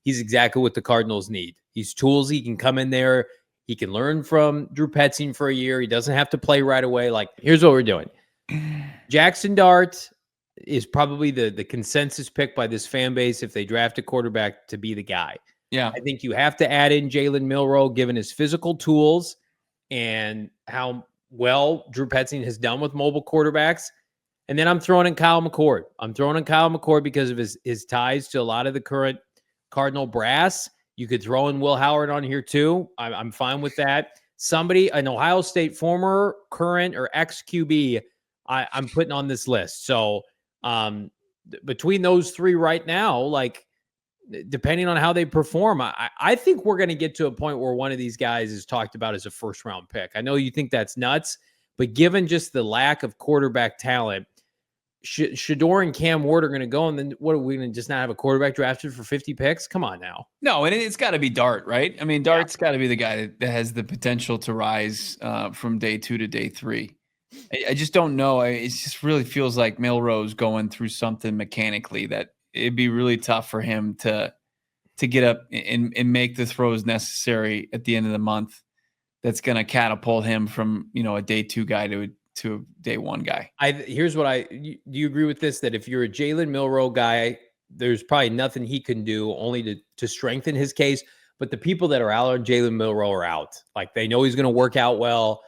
he's exactly what the Cardinals need. He's tools. He can come in there. He can learn from Drew Petzing for a year. He doesn't have to play right away. Like, here's what we're doing. Jackson Dart is probably the consensus pick by this fan base if they draft a quarterback to be the guy. Yeah. I think you have to add in Jalen Milroe, given his physical tools and how well Drew Petzing has done with mobile quarterbacks. And then I'm throwing in Kyle McCord. I'm throwing in Kyle McCord because of his ties to a lot of the current Cardinal brass. You could throw in Will Howard on here too. I'm fine with that. Somebody, an Ohio State former, current, or ex-QB, I'm putting on this list. So between those three right now, like, depending on how they perform, I think we're going to get to a point where one of these guys is talked about as a first-round pick. I know you think that's nuts, but given just the lack of quarterback talent, Shedeur and Cam Ward are going to go, and then what are we going to just not have a quarterback drafted for 50 picks? Come on now. No, and it's got to be Dart, right? I mean, Dart's got to be the guy that has the potential to rise from day 2 to day 3. I just don't know. It just really feels like Milroe's going through something mechanically that it'd be really tough for him to get up and make the throws necessary at the end of the month. That's going to catapult him from, a day 2 guy to a day 1 guy. Here's what do you agree with this? That if you're a Jalen Milroe guy, there's probably nothing he can do only to strengthen his case. But the people that are out on Jalen Milroe are out. Like, they know he's going to work out well.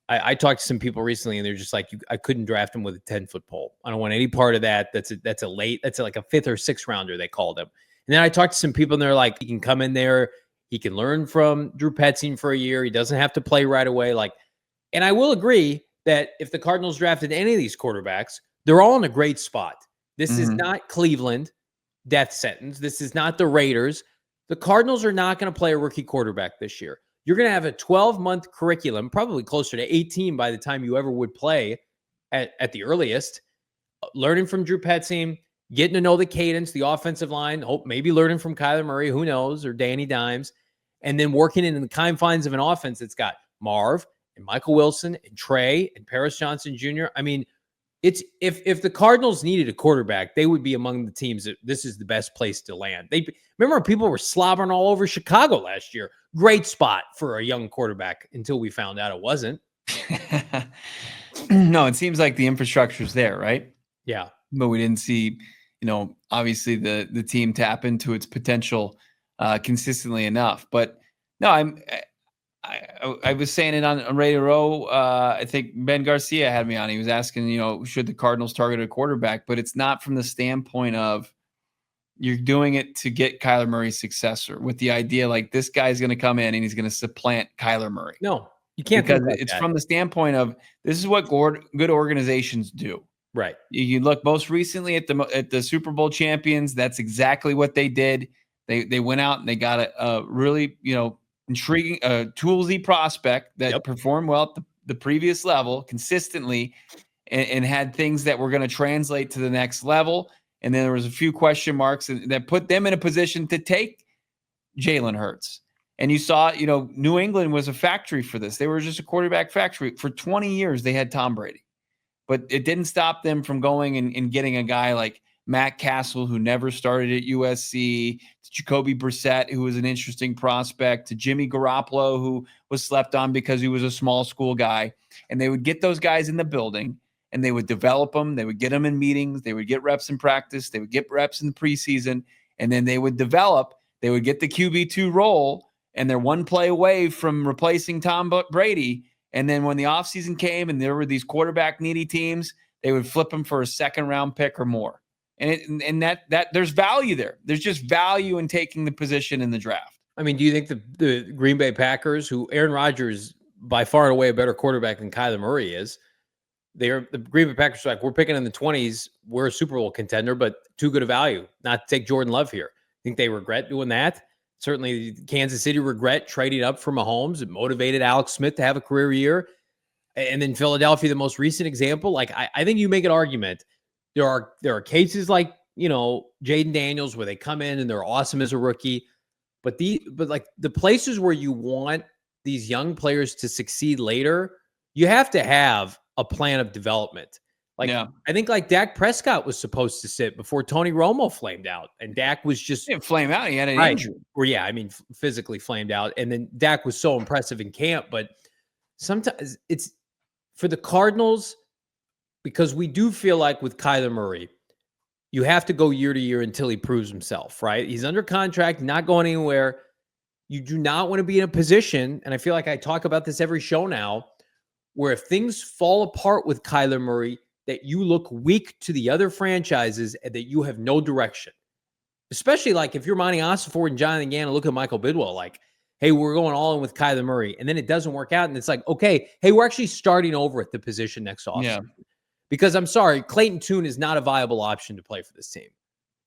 I talked to some people recently, and they're just like, I couldn't draft him with a 10-foot pole. I don't want any part of that. That's like a 5th or 6th rounder, they called him. And then I talked to some people, and they're like, he can come in there. He can learn from Drew Petzing for a year. He doesn't have to play right away. Like, and I will agree that if the Cardinals drafted any of these quarterbacks, they're all in a great spot. This is not Cleveland, death sentence. This is not the Raiders. The Cardinals are not going to play a rookie quarterback this year. You're going to have a 12-month curriculum, probably closer to 18 by the time you ever would play at the earliest, learning from Drew Petzing, getting to know the cadence, the offensive line, maybe learning from Kyler Murray, who knows, or Danny Dimes, and then working in the confines of an offense that's got Marv and Michael Wilson and Trey and Paris Johnson Jr. I mean, it's if the Cardinals needed a quarterback, they would be among the teams that this is the best place to land. Remember people were slobbering all over Chicago last year. Great spot for a young quarterback until we found out it wasn't. No, it seems like the infrastructure's there, right? Yeah. But we didn't see, obviously the team tap into its potential consistently enough. But no, I was saying it on Radio Row. I think Ben Garcia had me on. He was asking, should the Cardinals target a quarterback? But it's not from the standpoint of you're doing it to get Kyler Murray's successor with the idea like this guy's going to come in and he's going to supplant Kyler Murray. No, you can't. Because it's from the standpoint of this is what good organizations do. Right. You look most recently at the Super Bowl champions. That's exactly what they did. They went out and they got a really, intriguing, toolsy prospect that performed well at the previous level consistently and had things that were going to translate to the next level. And then there was a few question marks that put them in a position to take Jalen Hurts. And you saw, New England was a factory for this. They were just a quarterback factory. For 20 years, they had Tom Brady. But it didn't stop them from going and getting a guy like Matt Castle, who never started at USC, to Jacoby Brissett, who was an interesting prospect, to Jimmy Garoppolo, who was slept on because he was a small school guy. And they would get those guys in the building, and they would develop them. They would get them in meetings. They would get reps in practice. They would get reps in the preseason. And then they would develop. They would get the QB2 role, and they're one play away from replacing Tom Brady. And then when the offseason came and there were these quarterback-needy teams, they would flip them for a second-round pick or more. And that there's value there. There's just value in taking the position in the draft. I mean, do you think the Green Bay Packers, who Aaron Rodgers by far and away a better quarterback than Kyler Murray is, the Green Bay Packers are like, we're picking in the 20s. We're a Super Bowl contender, but too good a value not to take Jordan Love here. Think they regret doing that? Certainly Kansas City regret trading up for Mahomes. It motivated Alex Smith to have a career year. And then Philadelphia, the most recent example. Like, I think you make an argument. There are cases like, Jaden Daniels where they come in and they're awesome as a rookie. But like the places where you want these young players to succeed later, you have to have a plan of development. Like, Yeah. I think like Dak Prescott was supposed to sit before Tony Romo flamed out, and Dak was just He didn't flame out. He had an right. injury. Or yeah, I mean, physically flamed out, and then Dak was so impressive in camp. But sometimes it's for the Cardinals because we do feel like with Kyler Murray, you have to go year to year until he proves himself. Right? He's under contract, not going anywhere. You do not want to be in a position, and I feel like I talk about this every show now, where if things fall apart with Kyler Murray, that you look weak to the other franchises and that you have no direction. Especially like if you're Monty Ossenford and Jonathan Gannon, look at Michael Bidwell, like, hey, we're going all in with Kyler Murray. And then it doesn't work out. And it's like, okay, hey, we're actually starting over at the position next offseason. Yeah. Because I'm sorry, Clayton Tune is not a viable option to play for this team.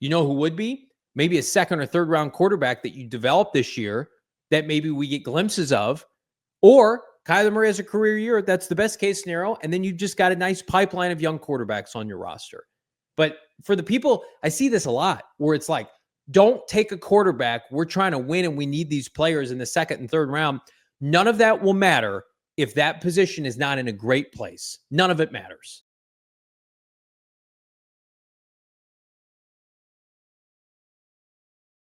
You know who would be? Maybe a second or third round quarterback that you develop this year that maybe we get glimpses of, or Kyler Murray has a career year. That's the best case scenario. And then you just got a nice pipeline of young quarterbacks on your roster. But for the people, I see this a lot where it's like, don't take a quarterback. We're trying to win and we need these players in the second and third round. None of that will matter if that position is not in a great place. None of it matters.